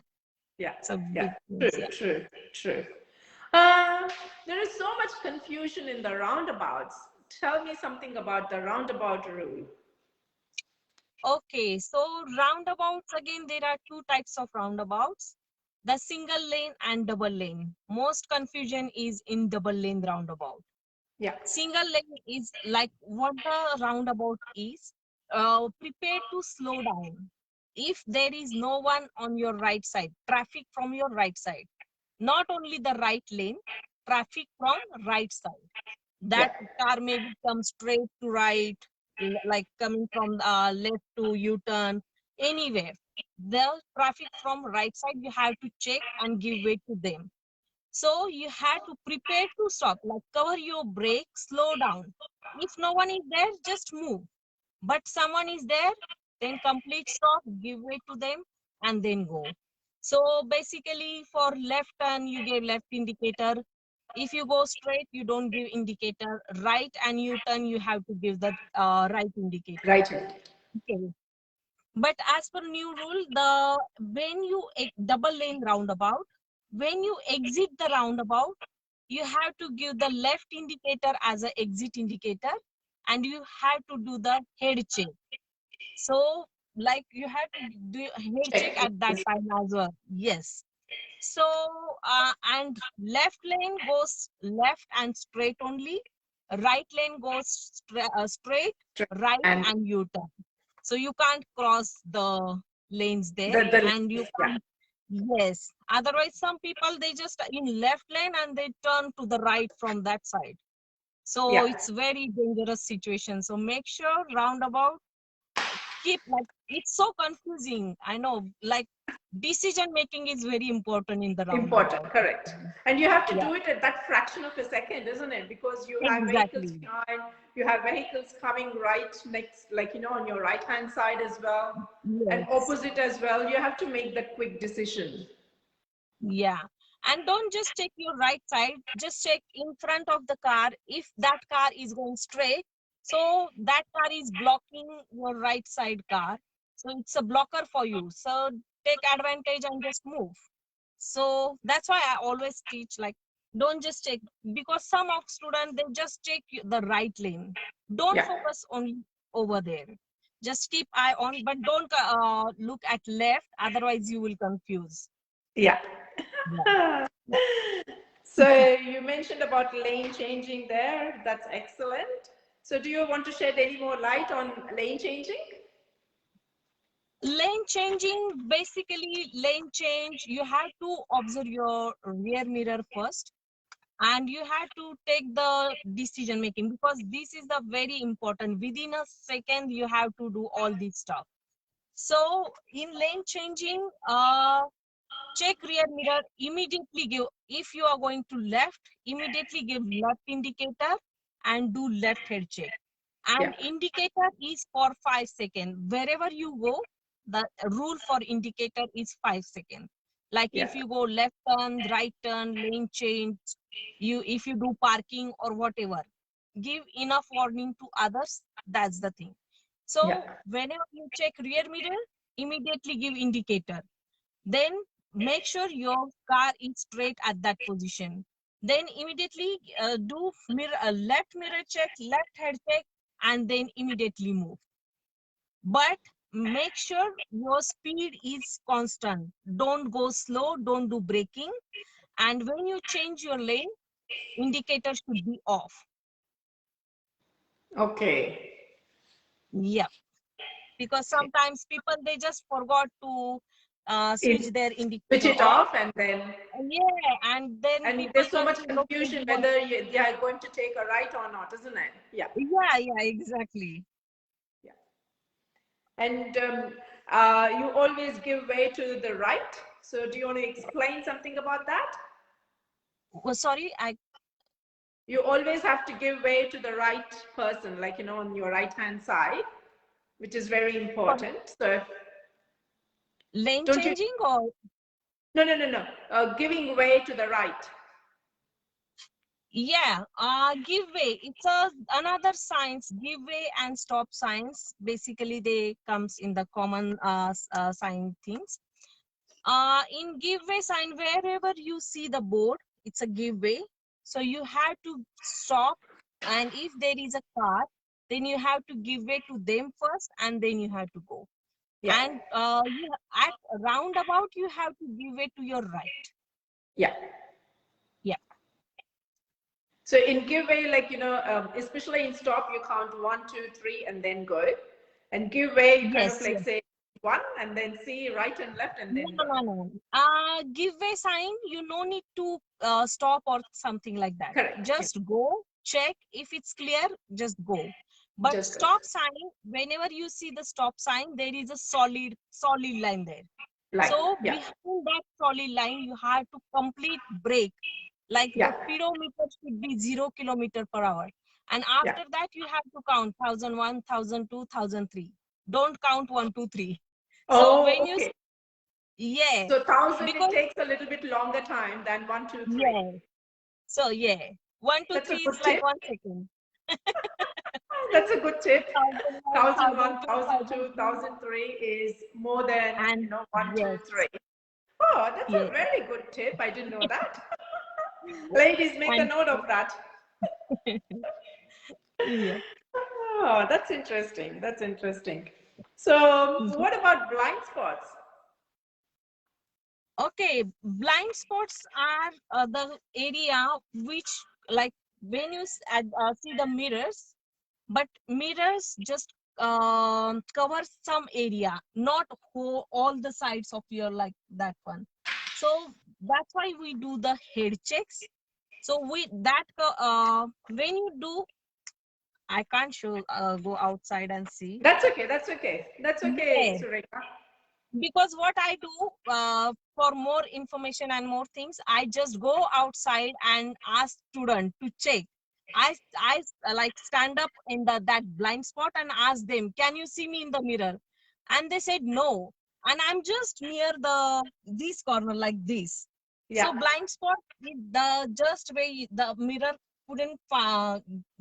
Yeah, it's a yeah. big thing. True, Yeah. true, true. Uh, there is so much confusion in the roundabouts. Tell me something about the roundabout rule. Okay, so roundabouts, again, there are two types of roundabouts, the single lane and double lane. Most confusion is in double lane roundabout. Yeah, Single lane is like what the roundabout is. Prepare to slow down. If there is no one on your right side, traffic from your right side, not only the right lane, traffic from right side. yeah, That car maybe comes straight to right, like coming from left to U-turn, anywhere. The traffic from right side, you have to check and give way to them. So you have to prepare to stop, like cover your brake, slow down. If no one is there, just move. But someone is there, then complete stop, give way to them, and then go. So basically, for left turn, you give left indicator. If you go straight, you don't give indicator. Right and U turn, you have to give the right indicator. right hand. Okay. But as per new rule, the when you double lane roundabout, when you exit the roundabout, you have to give the left indicator as a exit indicator, and you have to do the head check. So, like you have to do a head check Check. at that time as well. Yes. So, and left lane goes left and straight only. Right lane goes straight, right, And and U-turn. So you can't cross the lanes there, the and you yeah, can't. Yes. Otherwise, some people they just in left lane and they turn to the right from that side. So yeah, it's very dangerous situation. So make sure roundabout keep, like, it's so confusing. I know, like, decision making is very important in the important, roundabout. correct. And you have to Yeah, do it at that fraction of a second, isn't it? Because you have vehicles exactly. behind, you have vehicles coming right next, like, on your right hand side as well, and Yes. opposite as well. You have to make that quick decision. Yeah. And don't just check your right side, just check in front of the car. If that car is going straight, so that car is blocking your right side car. So it's a blocker for you. So take advantage and just move. So that's why I always teach, like, don't just check, because some of students they just check the right lane. Don't Yeah, focus only over there. Just keep eye on, but don't look at left. Otherwise, you will confuse. yeah. Yeah. Yeah. So you mentioned about lane changing there. That's excellent. So do you want to shed any more light on lane changing? Lane changing, basically, lane change, you have to observe your rear mirror first, and you have to take the decision making, because this is the very important. Within a second, you have to do all this stuff. So in lane changing, Check rear mirror, immediately give, if you are going to left, immediately give left indicator and do left head check. Yeah. And indicator is for 5 seconds. Wherever you go, the rule for indicator is 5 seconds. Like Yeah. if you go left turn, right turn, lane change, if you do parking or whatever, give enough warning to others. That's the thing. Yeah. So whenever you check rear mirror, immediately give indicator. Then make sure your car is straight at that position. Then immediately do left mirror check, left head check, and then immediately move. But make sure your speed is constant. Don't go slow, don't do braking. And when you change your lane, indicator should be off. Okay. Yeah, because Okay. sometimes people, they just forgot to switch In, their switch indicator it off. off, and then Yeah, and then and people there's so much consider, okay, confusion we want. whether they are going to take a right or not, isn't it? Yeah. Yeah, yeah, exactly. Yeah. And you always give way to the right. So do you want to explain something about that? Oh, sorry, I You always have to give way to the right person, like, on your right hand side, which is very for important. So lane don't you? changing or No, no, no, no. Giving way to the right. yeah, give way. It's a another signs, give way and stop signs. Basically, they comes in the common sign things. In give way sign, wherever you see the board, it's a give way. So you have to stop, and if there is a car, then you have to give way to them first, and then you have to go. Yeah. And at roundabout, you have to give way to your right. Yeah. Yeah. So in give way, like, especially in stop, you count 1, 2, 3, and then go. And give way, you kind of Yes, like yes. say one, and then see right and left, and No, then no, go. no, no. Give way sign, you no need to stop or something like that. Correct. Yeah. Just go, check. If it's clear, just go. But Just go. stop sign, whenever you see the stop sign, there is a solid line there. Like, So yeah. behind that solid line, you have to complete brake. Like the Yeah. speedometer should be 0 kilometer per hour. And Yeah. after that, you have to count 1001, 1002, 1003. Don't count 1, 2, 3. So Oh, when you, okay. yeah, So 1,000, it because, takes a little bit longer time than 1, 2, 3. yeah, so yeah, one, two, That's a three is good like tip. 1 second. That's a good tip. 1001, 1,001, 1002, 1,002, 1003. 1,003 is more than, And 1, 2, 3. yes, Oh, that's a yeah. very good tip. I didn't know that. Ladies, make a And note of that. yeah. Oh, that's interesting. That's interesting. So, Mhm. what about blind spots? Okay, blind spots are the area which, like, when you see the mirrors, but mirrors just cover some area, not all the sides of your, like that one. So that's why we do the head checks. So we that when you do, I can't show go outside and see. That's okay. That's okay. That's okay, Yeah, Surekha. because what I do for more information and more things, I just go outside and ask student to check. I like stand up in that blind spot and ask them, can you see me in the mirror? And they said no, and I'm just near the this corner like this. Yeah. So blind spot is the just way the mirror couldn't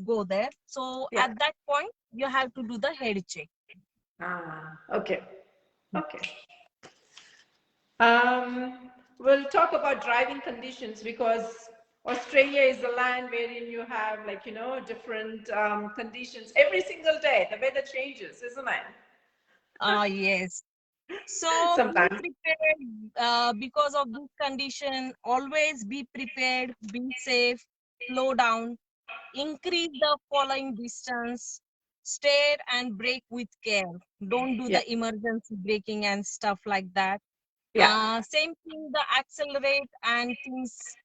go there. So Yeah. at that point you have to do the head check. Ah, okay. Okay. We'll talk about driving conditions because Australia is a land wherein you have, like, different conditions every single day. The weather changes, isn't it? Yes. So be Sometimes. prepared because of this condition. Always be prepared, be safe, slow down, increase the following distance, steer and brake with care. Don't do Yeah. the emergency braking and stuff like that. Yeah. Same thing, the accelerate and things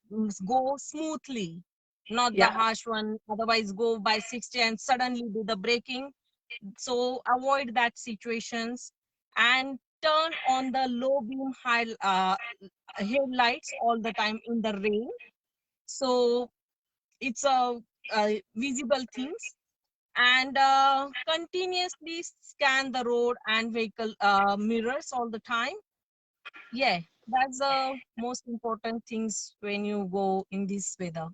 go smoothly, not the Yeah. harsh one. Otherwise, go by 60 and suddenly do the braking. So avoid that situations, and turn on the low beam headlights all the time in the rain. So it's a visible things, and continuously scan the road and vehicle mirrors all the time. Yeah, that's the most important things when you go in this weather.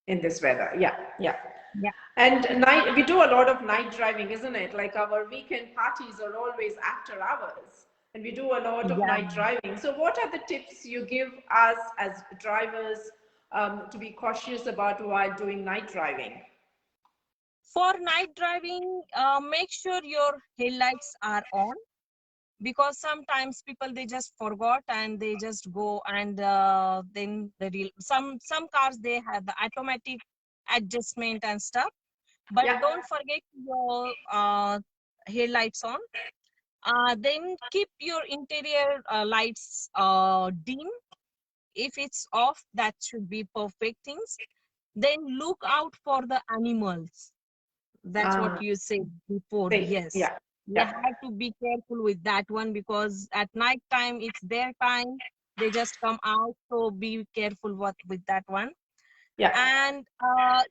In this weather. Yeah, yeah. Yeah. And night, we do a lot of night driving, isn't it? Like our weekend parties are always after hours, and we do a lot of Yeah. night driving. So, what are the tips you give us as drivers to be cautious about while doing night driving? For night driving, make sure your headlights are on, because sometimes people they just forgot and they just go, and then the real some cars they have the automatic adjustment and stuff, but Yeah. don't forget your headlights on. Then keep your interior lights dim. If it's off, that should be perfect things. Then look out for the animals. That's what Uh, you said before. Yes, yeah, you yeah, have to be careful with that one, because at night time it's their time. They just come out, so be careful with that one. yeah. And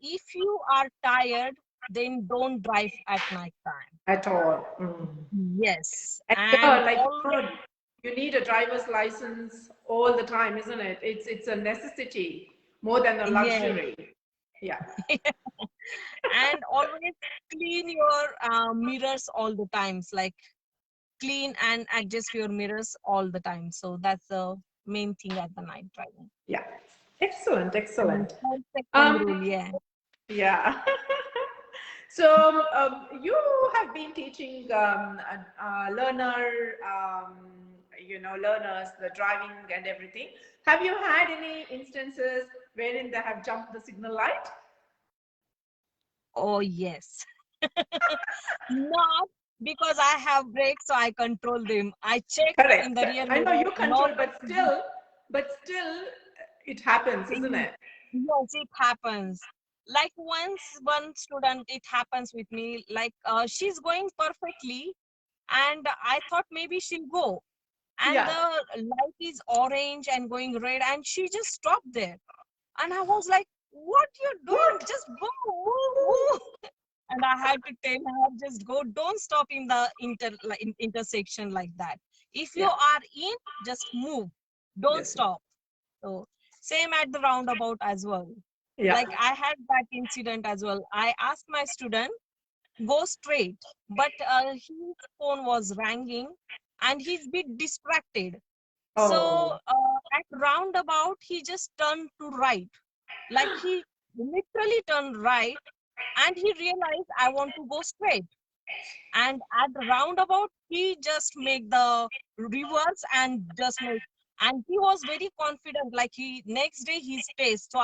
if you are tired, then don't drive at night time. At all. Mm. Yes, And yeah, and like always. you need a driver's license all the time, isn't it? It's a necessity more than a Yes. luxury. Yeah. And always clean your mirrors all the times, like clean and adjust your mirrors all the time. So that's the main thing at the night driving. Yeah. Excellent, And excellent. 4 second Um, rule, yeah. yeah. So you have been teaching learners the driving and everything. Have you had any instances wherein they have jumped the signal light? Oh yes. Not because I have brakes, so I control them. I check in Correct. the rear I know mirror. you Not control, but still, it happens, isn't it? yes, it happens. Like once one student, it happens with me. Like she's going perfectly, and I thought maybe she'll go, and Yeah. the light is orange and going red, and she just stopped there, and I was like, what you're doing, What? just go, move. And I had to tell her, just go, don't stop in the intersection like that. If you Yeah. are in, just move, don't Yes. stop. So same at the roundabout as well. Yeah. Like I had that incident as well. I asked my student, go straight, but his phone was ringing and he's bit distracted. So Oh. at roundabout, he just turned to right. Like he literally turned right, and he realized I want to go straight. And at the roundabout, he just make the reverse and just make. And he was very confident. Like he next day he's paced. So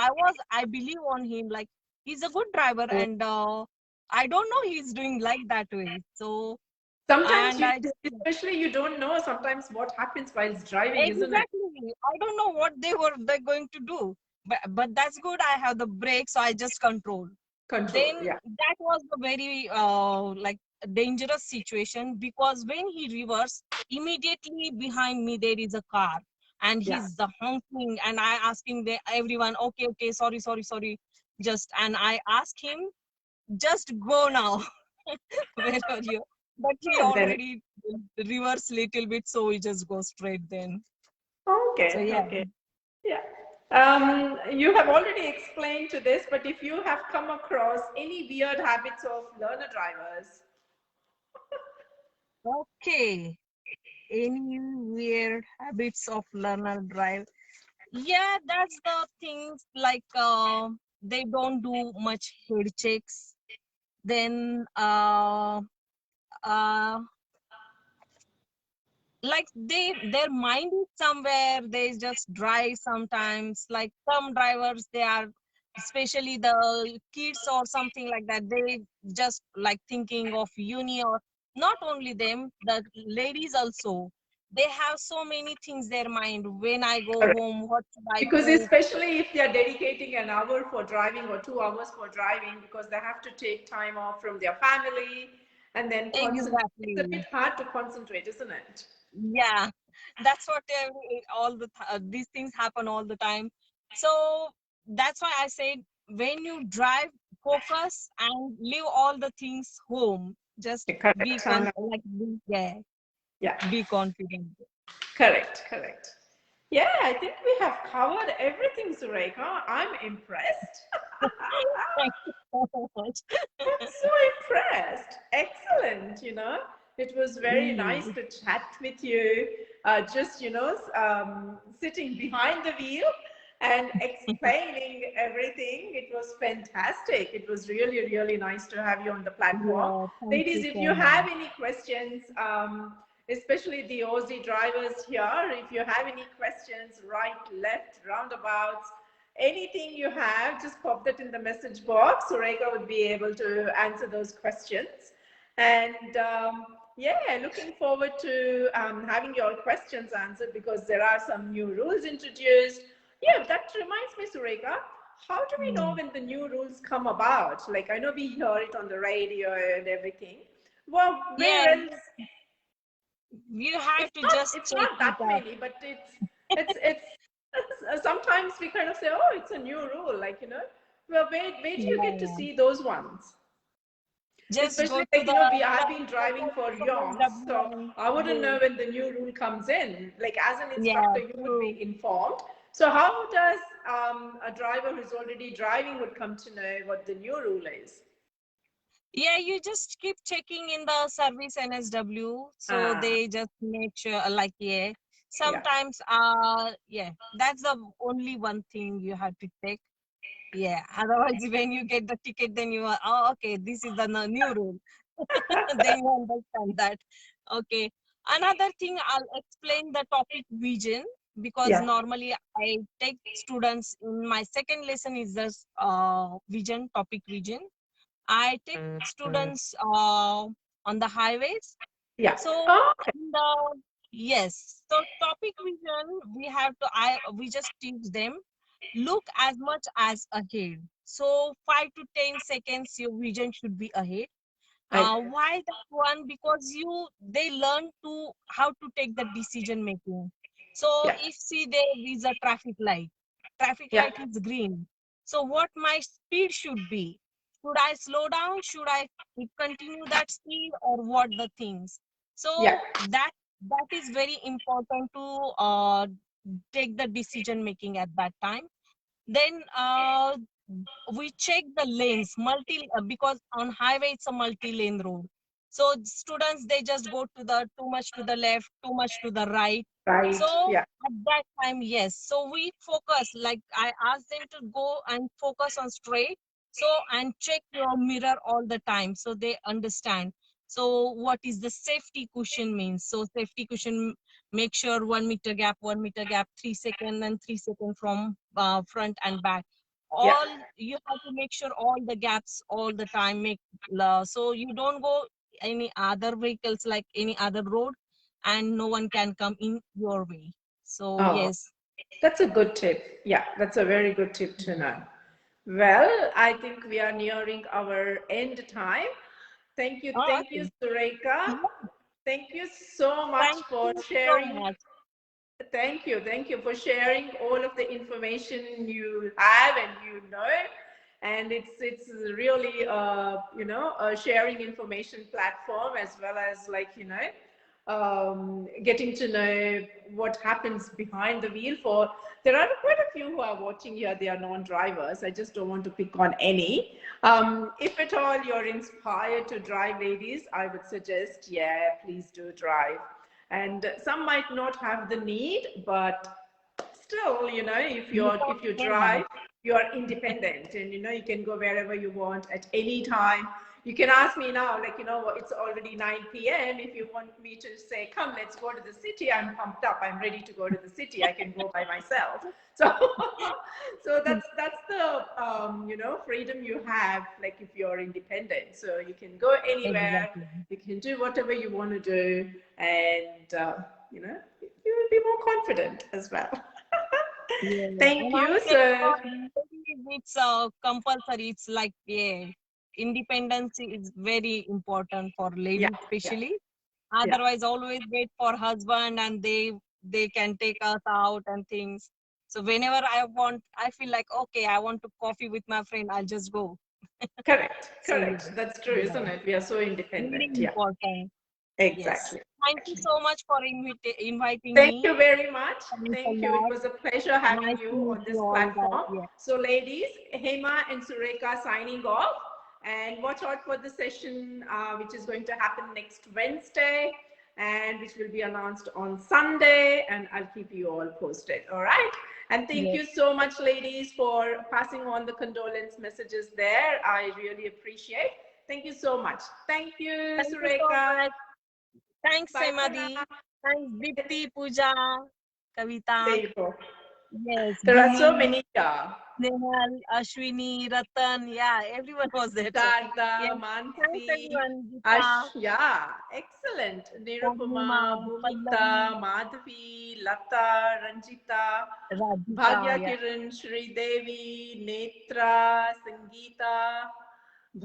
I believe on him. Like he's a good driver, and I don't know he's doing like that way. So Sometimes and you, I just especially you don't know sometimes what happens while driving, isn't it? exactly. I don't know what they're going to do. But that's good. I have the brake, so I just control. Control. Then Yeah. that was a very like dangerous situation, because when he reversed, immediately behind me there is a car, and Yeah. he's the honking, and I asking everyone, okay, okay, sorry, sorry, sorry, just, and I asked him, just go now. Where are you? But he And then already reversed little bit, so we just go straight then. So okay, yeah. okay. Yeah. You have already explained to this, but if you have come across any weird habits of learner drivers, Okay. Any weird habits of learner drive? Yeah, that's the things, like they don't do much head checks. Then uh like their mind is somewhere, they just drive sometimes. Like some drivers, they are, especially the kids or something like that, they just like thinking of uni. Or not only them, the ladies also, they have so many things their mind. When I go correct. home, what should I Because cook? especially if they are dedicating an hour for driving or 2 hours for driving, because they have to take time off from their family and then concentrate. It's a Exactly. bit hard to concentrate, isn't it? Yeah, that's what these things happen all the time. So that's why I said when you drive, focus and leave all the things home. Just be Correct. yeah, Yeah, be confident. correct, correct. Yeah, I think we have covered everything, Surekha. I'm impressed. Thank you so much. I'm so impressed. Excellent, It was very nice Mm. to chat with you. Just, sitting behind the wheel and explaining everything. It was fantastic. It was really, really nice to have you on the platform. Yeah, thank Ladies, you if so you have much. any questions, especially the Aussie drivers here, if you have any questions, right, left, roundabouts, anything you have, just pop that in the message box. Surekha would be able to answer those questions. And yeah, looking forward to having your questions answered because there are some new rules introduced. Yeah, that reminds me, Surekha. How do we know Mm. when the new rules come about? Like, I know we hear it on the radio and everything. Well, Yeah, where else? you have It's to not. just It's check not it that up. many, but sometimes we kind of say, oh, it's a new rule, well, where do you get to Yeah, see those ones? just go Especially to the I've been driving for yonks, so I wouldn't know when the new rule comes in. Like, as an yeah, instructor, you would true. be informed. So how does a driver who's already driving would come to know what the new rule is? Yeah, you just keep checking in the service NSW, so Ah, they just make sure, yeah. yeah, Sometimes, yeah, that's the only one thing you have to check. Yeah, otherwise, when you get the ticket, then you are, oh, okay, this is the new rule. Then you understand that. Okay. Another thing, I'll explain the topic vision because yeah, normally I take students in my second lesson is this vision, topic vision. I take students on the highways. yeah. So Oh, in the yes, so topic vision we just teach them look as much as ahead. So 5 to 10 seconds your vision should be ahead. I Why that one? Because they learn to how to take the decision making. So yeah, if see there is a traffic yeah, light is green. So what my speed should be? Should I slow down? Should I continue that speed or what the things? yeah, So that is very important to take the decision making at that time. Then we check the lanes because on highway it's a multi-lane road. So students they just go to the too much to the left, too much to the right. right, So yeah, at that time, yes. So we focus, like I ask them to go and focus on straight. So and check your mirror all the time so they understand. So what is the safety cushion means? So safety cushion, make sure 1 meter gap, 1 meter gap, 3 second and 3 second from front and back. yeah, All you have to make sure all the gaps all the time so you don't go any other vehicles like any other road and no one can come in your way. So oh, yes. that's a good tip. Yeah, that's a very good tip to know. Well, I think we are nearing our end time. Oh, Thank you, okay. Surekha. Yeah, Thank you so much thank for you so sharing. much. Thank you for sharing all of the information you have and And it's really a sharing information platform as well as getting to know what happens behind the wheel. For there are quite a few who are watching here. They are non-drivers. I just don't want to pick on any. If at all you're inspired to drive, ladies, I would suggest, yeah, please do drive. And some might not have the need, but still, You if talk you so much. drive, you are independent, and you can go wherever you want at any time. You can ask me now, like, it's already 9 p.m. If you want me to say, come, let's go to the city, I'm pumped up, I'm ready to go to the city, I can go by myself. So so that's the freedom you have, like, if you're independent, so you can go anywhere, Exactly. you can do whatever you want to do, and you will be more confident as well. Yeah. Thank And I you. say So for ladies, it's compulsory. It's like, yeah. independence is very important for Yeah, ladies yeah, especially. yeah. Otherwise always wait for husband and they can take us out and things. So whenever I feel like, okay, I want to coffee with my friend, I'll just go. Correct, So correct. yeah, That's true, isn't yeah, it? We are so really independent. Yeah, important. Yes. exactly. Thank you Exactly. so much for inviting Thank me. you very much. Thanks a Thank you. It lot. was a pleasure having Nice to you meet on you this all guys. platform. Yeah. So, ladies, Hema and Surekha signing off. And watch out for the session, which is going to happen next Wednesday and which will be announced on Sunday. And I'll keep you all posted. All right. And thank Yes. you so much, ladies, for passing on the condolence messages there. I really appreciate. Thank you so much. Thank you, Thank you so Surekha. much. Thanks, Bye for Semadi. now. Thanks, Dipti, Pooja, There Kavita. you go. Yes, There are so Gili, many here. Nehal, Ashwini, Ratan. Yeah, everyone was there. So, Sharda, yes. Thanks, Mansi, everyone. Gita, Ash, yeah, excellent. Nirupama, Purnima, Bhumika, Pallavi, Madhavi, Lata, Ranjita, Radhika. Bhagya Yeah. Kiran, Shri Devi, Netra, Sangeeta,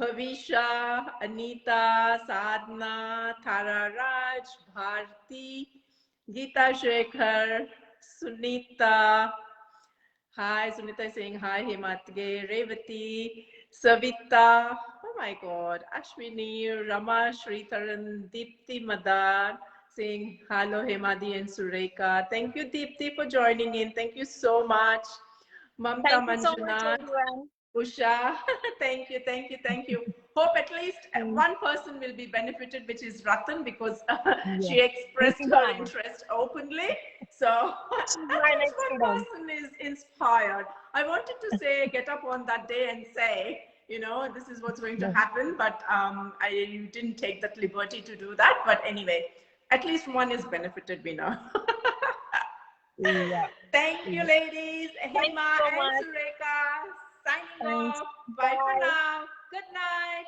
Bhavisha, Anita, Sadhna, Tara Raj, Bharti, Geeta Shekhar, Sunita. Hi, Sunita is saying hi, Himatge, Revati, Savita, oh my God, Ashwini, Rama, Shritaran, Deepti Madan saying hello, Hemadi and Surekha. Thank you, Deepti, for joining in. Thank you so much. Mamta Thank you so much, Manjunath, everyone. Usha, thank you, thank you, thank you. Hope at least Thank- one person will be benefited, which is Ratan, because Yeah. she expressed her Yeah. interest openly. So She's at my least next one student. person is inspired. I wanted to say, get up on that day and say, this is what's going to Yeah. happen, but I didn't take that liberty to do that. But anyway, at least one is benefited, we know. Yeah. Thank you, Yeah. ladies. Thank you Hema so and much. Surekha signing Thanks. off. Bye for Bye. now. Good night.